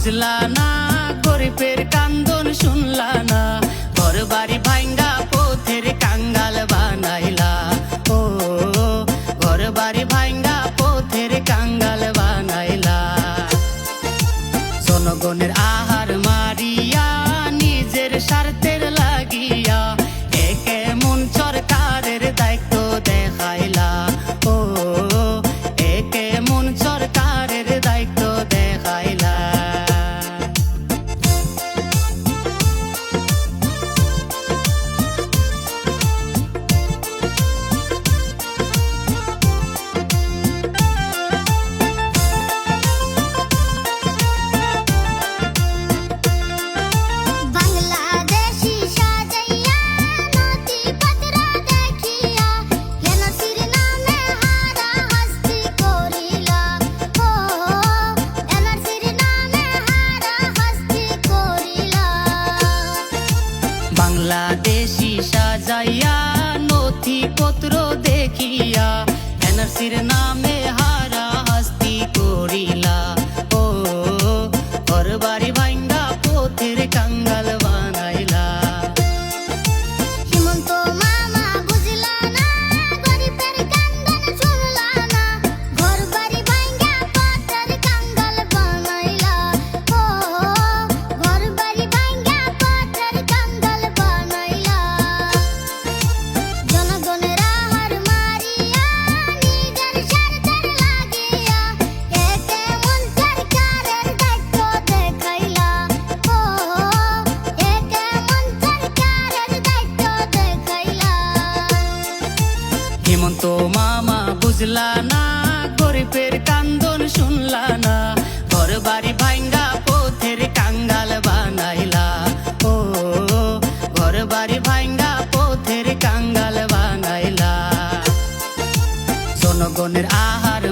বুঝলা না গরিবের কান্দন শুনলা না ঘর বাড়ি ভাঙ্গা পথের কাঙ্গাল বানাইলা ও ঘর বাড়ি ভাঙ্গা পথের কাঙ্গাল বানাইলা জনগণের আহার মারিয়া নিজের স্বার্থের লাগিয়া একে মন সরকারের দায়িত্ব দেখাইলা ও একে মন সরকারের দায়িত্ব দেখাইলা বাংলাদেশি সাজাইয়া নথিপত্র দেখিয়া এনআরসির নামে হারা হাস্তি করিলা ও ঘর বাড়ি ভাঙ্গা পথের কাঙ্গাল বানাইলা হিমন্ত মামা বুঝলা না গরিবের কান্দন শুনলা না ঘর বাড়ি ভাঙ্গা পথের কাঙ্গাল বানাইলা ও ঘর বাড়ি ভাঙ্গা পথের কাঙ্গাল বানাইলা জনগণের আহার মারিয়া নিজের স্বার্থের লাগিয়া একে মন সরকারের দায়িত্ব দেখাইলা ও একে মন সরকারের দায়িত্ব দেখাইলা হিমন্ত মামা বুঝলা না গরিবের কান্দন শুনলা না ঘর বাড়ি ভাঙ্গা পথের কাঙ্গাল বানাইলা ও ঘর বাড়ি ভাঙ্গা পথের কাঙ্গাল বানাইলা জনগণের আহার